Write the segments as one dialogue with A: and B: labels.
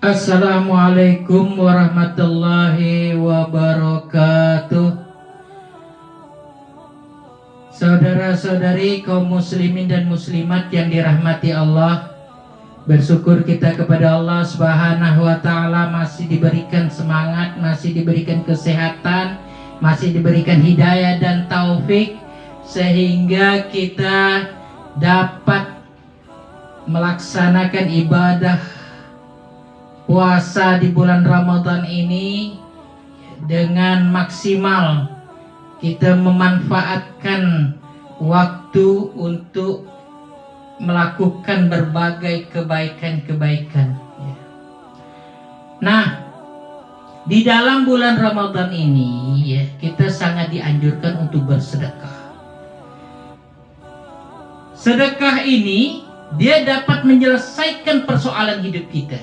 A: Assalamualaikum warahmatullahi wabarakatuh. Saudara-saudari kaum muslimin dan muslimat yang dirahmati Allah, bersyukur kita kepada Allah Subhanahu wa taala masih diberikan semangat, masih diberikan kesehatan, masih diberikan hidayah dan taufik sehingga kita dapat melaksanakan ibadah puasa di bulan Ramadan ini dengan maksimal. Kita memanfaatkan waktu untuk melakukan berbagai kebaikan-kebaikan. Nah, di dalam bulan Ramadan ini ya, kita sangat dianjurkan untuk bersedekah. Sedekah ini dia dapat menyelesaikan persoalan hidup kita.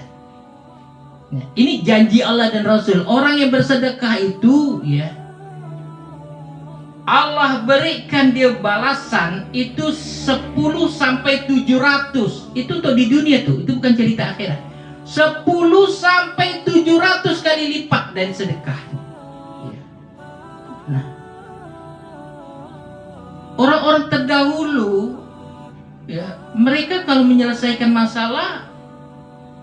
A: Nah, ini janji Allah dan Rasul. Orang yang bersedekah itu ya, Allah berikan dia balasan itu 10 sampai 700. Itu untuk di dunia tuh, itu bukan cerita akhirat. 10 sampai 700 kali lipat dari sedekah. Nah, orang-orang terdahulu ya, mereka kalau menyelesaikan masalah,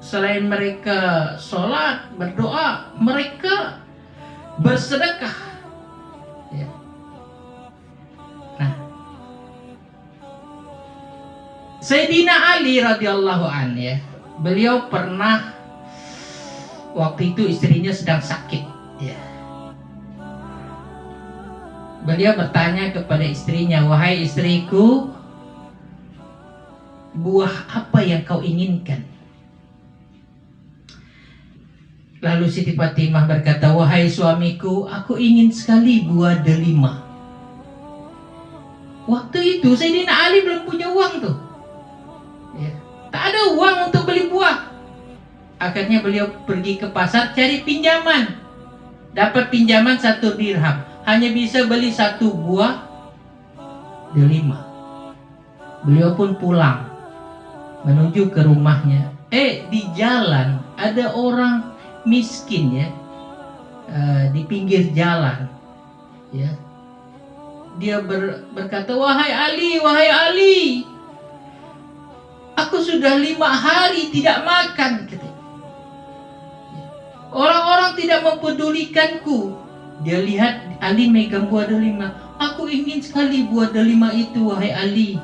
A: selain mereka sholat, berdoa, mereka bersedekah. Ya. Nah, Sayyidina Ali radhiyallahu anhu ya, beliau pernah waktu itu istrinya sedang sakit. Ya. Beliau bertanya kepada istrinya, "Wahai istriku, buah apa yang kau inginkan?" Lalu Siti Fatimah berkata, "Wahai suamiku, aku ingin sekali buah delima." Waktu itu Sayyidina Ali belum punya uang tuh ya, tak ada uang untuk beli buah. Akhirnya beliau pergi ke pasar cari pinjaman. Dapat pinjaman 1 dirham, hanya bisa beli 1 buah delima. Beliau pun pulang menuju ke rumahnya. Di jalan ada orang miskin ya, di pinggir jalan ya. Dia berkata, wahai Ali, aku sudah 5 hari tidak makan." Orang-orang tidak mempedulikanku. Dia lihat Ali megang buah delima. "Aku ingin sekali buah delima itu, wahai Ali."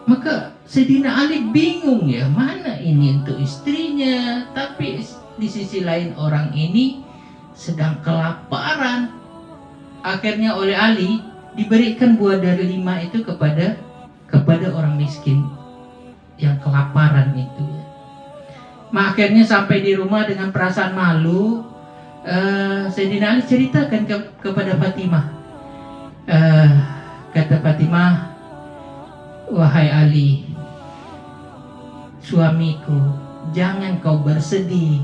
A: Maka Sayyidina Ali bingung ya, mana ini untuk istrinya, tapi di sisi lain orang ini sedang kelaparan. Akhirnya oleh Ali diberikan buah delima itu kepada orang miskin yang kelaparan itu ya. Akhirnya sampai di rumah dengan perasaan malu, Sayyidina Ali ceritakan kepada Fatimah. Kata Fatimah, "Wahai Ali, suamiku, jangan kau bersedih.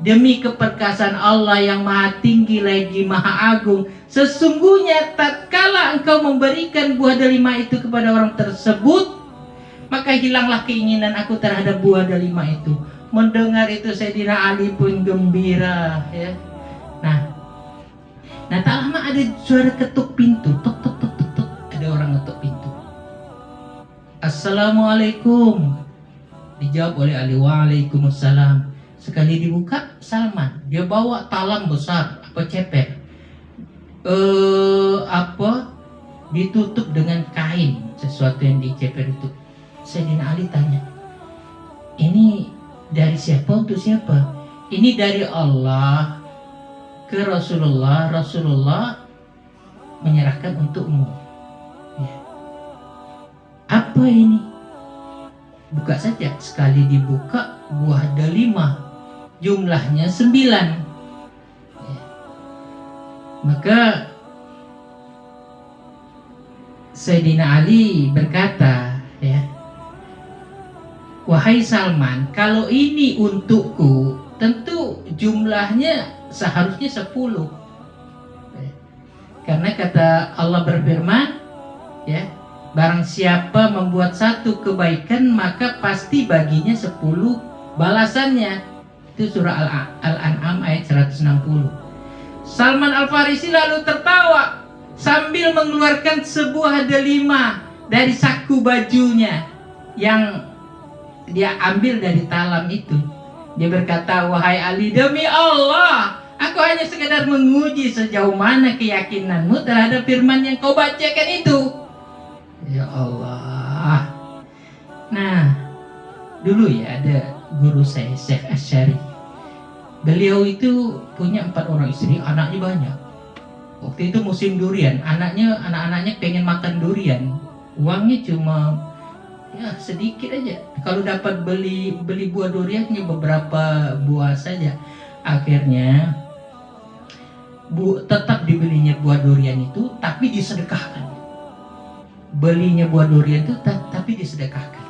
A: Demi keperkasaan Allah yang maha tinggi lagi maha agung, sesungguhnya tatkala engkau memberikan buah delima itu kepada orang tersebut, maka hilanglah keinginan aku terhadap buah delima itu." Mendengar itu Sayyidina Ali pun gembira ya. Nah tak lama ada suara ketuk pintu. Tok tok tok tok tok. Ada orang ngetuk pintu. "Assalamualaikum." Dijawab oleh Ali. "Waalaikumsalam." Sekali dibuka, Salman. Dia bawa talam besar, ceper. Ditutup dengan kain, sesuatu yang diceper itu. Sayyidina Ali tanya, "Ini dari siapa untuk siapa?" "Ini dari Allah ke Rasulullah. Rasulullah menyerahkan untukmu." Ya. "Apa ini?" Buka saja. Sekali dibuka, buah delima, jumlahnya 9 ya. Maka Sayyidina Ali berkata ya, "Wahai Salman, kalau ini untukku, tentu jumlahnya seharusnya 10. Karena kata Allah berfirman ya, Barang siapa membuat satu kebaikan, maka pasti baginya 10 balasannya. Itu surah Al-An'am ayat 160. Salman Al-Farisi lalu tertawa sambil mengeluarkan sebuah delima dari saku bajunya yang dia ambil dari talam itu. Dia berkata, "Wahai Ali, demi Allah, aku hanya sekedar menguji sejauh mana keyakinanmu terhadap firman yang kau bacakan itu." Ya Allah. Nah, dulu ya ada guru saya, Syekh Asy'ari. Beliau itu punya 4 orang istri, anaknya banyak. Waktu itu musim durian, anak-anaknya pengen makan durian. Uangnya cuma ya sedikit aja. Kalau dapat beli buah duriannya beberapa buah saja. Akhirnya tetap dibelinya buah durian itu, tapi disedekahkan. Belinya buah durian itu tapi disedekahkan.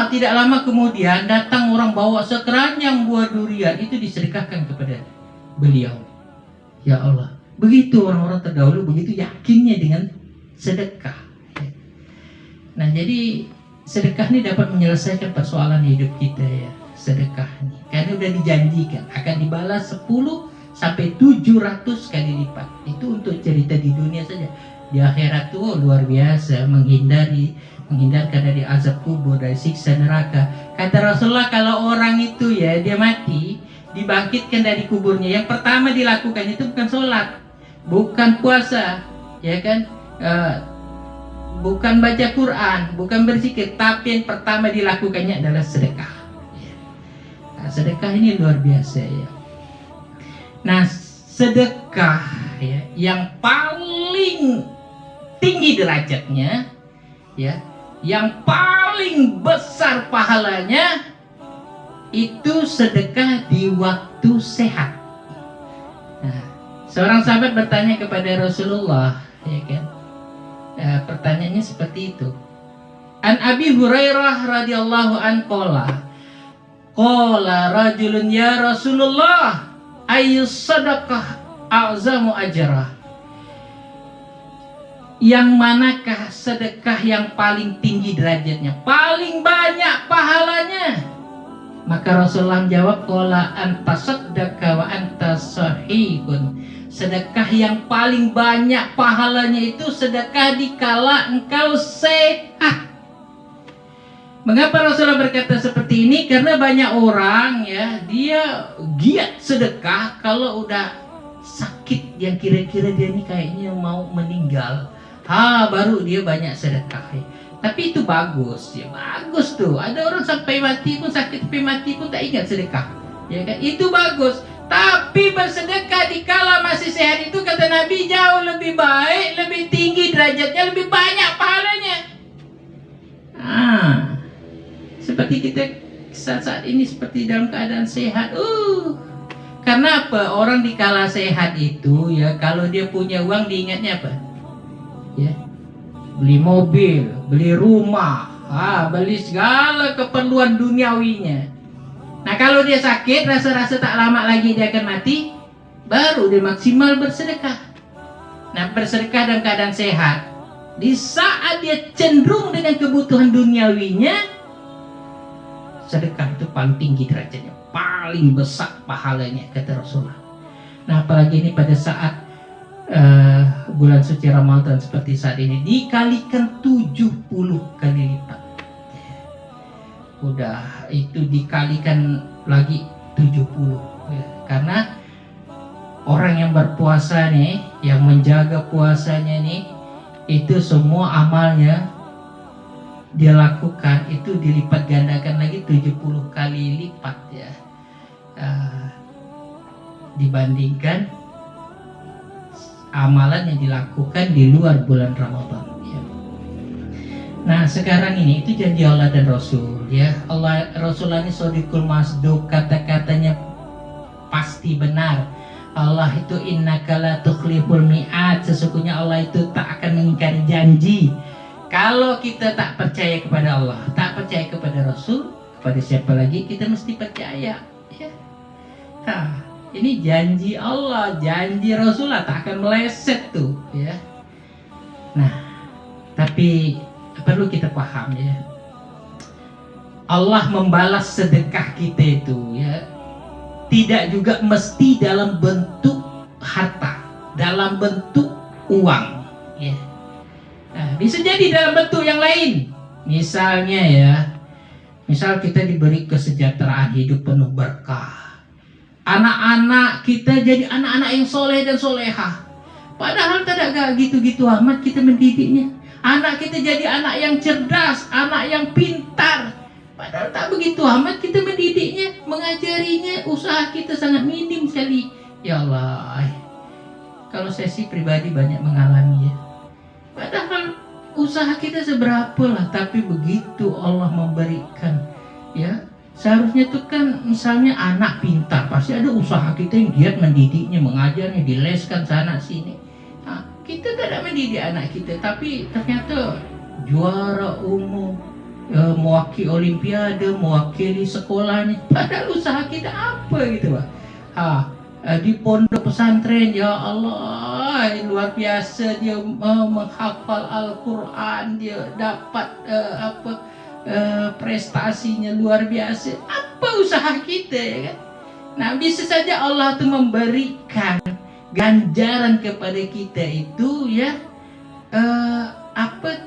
A: Tidak lama kemudian datang orang bawa sekeranjang buah durian, itu disedekahkan kepada beliau. Ya Allah, begitu orang-orang terdahulu begitu yakinnya dengan sedekah. Nah, jadi sedekah ini dapat menyelesaikan persoalan hidup kita ya. Sedekah ini karena sudah dijanjikan akan dibalas 10 sampai 700 kali lipat. Itu untuk cerita di dunia saja. Di akhirat tuh luar biasa, menghindarkan dari azab kubur, dari siksa neraka. Kata Rasulullah, kalau orang itu ya dia mati, dibangkitkan dari kuburnya, yang pertama dilakukan itu bukan sholat, bukan puasa, ya kan, bukan baca Quran, bukan berzikir, tapi yang pertama dilakukannya adalah sedekah. Nah, sedekah ini luar biasa ya. Nah, sedekah ya, yang paling tinggi derajatnya ya, yang paling besar pahalanya itu sedekah di waktu sehat. Nah, seorang sahabat bertanya kepada Rasulullah, ya kan? Pertanyaannya seperti itu. An Abi Hurairah radhiyallahu anhu qala rajulun ya Rasulullah ayyus sadaqah a'zamu ajrah. Yang manakah sedekah yang paling tinggi derajatnya, paling banyak pahalanya? Maka Rasulullah menjawab, qala anta saddaqa wa anta sahihun. Sedekah yang paling banyak pahalanya itu sedekah dikala engkau sehat. Mengapa Rasulullah berkata seperti ini? Karena banyak orang ya, dia giat sedekah kalau udah sakit, yang kira-kira dia ini kayaknya mau meninggal, baru dia banyak sedekah. Tapi itu bagus ya, bagus tuh. Ada orang sampai mati pun, sakit sampai mati pun tak ingat sedekah, ya kan? Itu bagus. Tapi bersedekah dikala masih sehat itu, kata Nabi, jauh lebih baik, lebih tinggi derajatnya, lebih banyak pahalanya. Seperti kita saat ini seperti dalam keadaan sehat. Karena apa? Orang dikala sehat itu ya, kalau dia punya uang diingatnya apa? Ya, beli mobil, beli rumah, beli segala keperluan duniawinya. Nah, kalau dia sakit, rasa-rasa tak lama lagi dia akan mati, baru dia maksimal bersedekah. Nah, bersedekah dalam keadaan sehat, di saat dia cenderung dengan kebutuhan duniawinya, sedekah itu paling tinggi derajatnya, paling besar pahalanya, kata Rasulullah. Nah, apalagi ini pada saat bulan suci Ramadan seperti saat ini, dikalikan 70 kali lipat. Udah itu dikalikan lagi 70 ya. Karena orang yang berpuasa nih, yang menjaga puasanya nih, itu semua amalnya dia lakukan itu dilipat gandakan lagi 70 kali lipat ya, dibandingkan amalan yang dilakukan di luar bulan Ramadan ya. Nah, sekarang ini itu janji Allah dan Rasul ya. Rasulullah ini shodiqul masduq, kata-katanya pasti benar. Allah itu innaka la tukhliful mi'ad, sesungguhnya Allah itu tak akan mengingkari janji. Kalau kita tak percaya kepada Allah, tak percaya kepada Rasul, kepada siapa lagi kita mesti percaya ya. Ini janji Allah, janji Rasulullah tak akan meleset tuh ya. Nah, tapi Tapi perlu kita paham ya, Allah membalas sedekah kita itu ya tidak juga mesti dalam bentuk harta, dalam bentuk uang ya. Nah, bisa jadi dalam bentuk yang lain. Misalnya ya, misal kita diberi kesejahteraan hidup penuh berkah, anak-anak kita jadi anak-anak yang soleh dan solehah, padahal tidak gitu-gitu amat kita mendidiknya. Anak kita jadi anak yang cerdas, anak yang pintar, padahal tak begitu amat kita mendidiknya, mengajarinya. Usaha kita sangat minim sekali. Ya Allah, kalau saya sih pribadi banyak mengalami ya, padahal usaha kita seberapa lah, tapi begitu Allah memberikan ya. Seharusnya itu kan misalnya anak pintar, pasti ada usaha kita yang giat mendidiknya, mengajarnya, dileskan sana sini. Nah, kita tidak mendidik anak kita, tapi ternyata juara umum, mewakili olimpiade, mewakili sekolahnya, padahal usaha kita apa gitu Pak. Di pondok pesantren, ya Allah, luar biasa dia menghafal Al-Quran, dia dapat prestasinya luar biasa. Apa usaha kita ya kan? Nah, bisa saja Allah tuh memberikan ganjaran kepada kita itu ya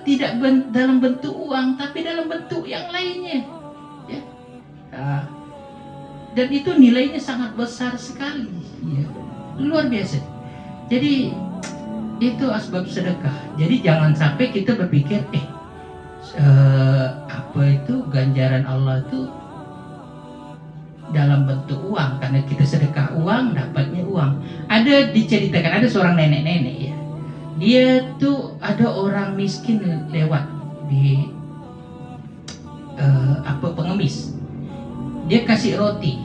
A: tidak dalam bentuk uang, tapi dalam bentuk yang lainnya ya. Dan itu nilainya sangat besar sekali ya, luar biasa. Jadi itu asbab sedekah. Jadi jangan sampai kita berpikir apa itu ganjaran Allah itu dalam bentuk uang, karena kita sedekah uang dapatnya uang. Ada diceritakan, ada seorang nenek-nenek ya, dia tuh ada orang miskin lewat di pengemis, dia kasih roti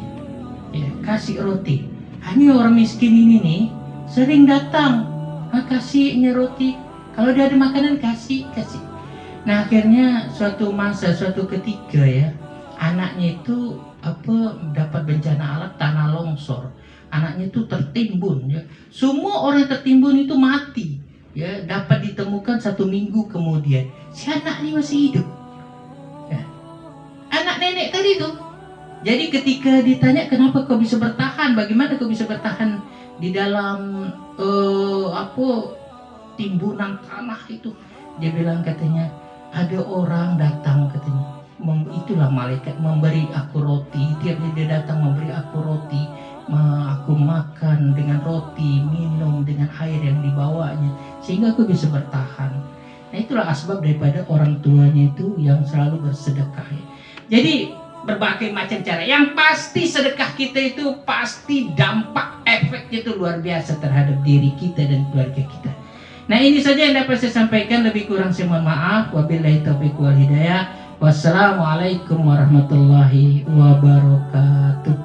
A: ya, kasih roti. Hanya orang miskin ini nih sering datang kasihnya roti, kalau dia ada makanan kasih. Nah, akhirnya suatu masa, suatu ketika ya, anaknya itu dapat bencana alam, tanah longsor. Anaknya itu tertimbun ya. Semua orang tertimbun itu mati ya, dapat ditemukan 1 minggu kemudian si anak ini masih hidup ya. Anak nenek tadi tuh. Jadi ketika ditanya kenapa kau bisa bertahan, bagaimana kau bisa bertahan di dalam timbunan tanah itu, dia bilang katanya ada orang datang katanya, itulah malaikat memberi aku roti. Tiap dia datang memberi aku roti, aku makan dengan roti, minum dengan air yang dibawanya, sehingga aku bisa bertahan. Nah, itulah asbab daripada orang tuanya itu yang selalu bersedekah ya. Jadi berbagai macam cara, yang pasti sedekah kita itu pasti dampak efeknya itu luar biasa terhadap diri kita dan keluarga kita. Nah, ini saja yang dapat saya sampaikan, lebih kurang saya mohon maaf. Wabillahi taufiq wal hidayah. Wassalamualaikum warahmatullahi wabarakatuh.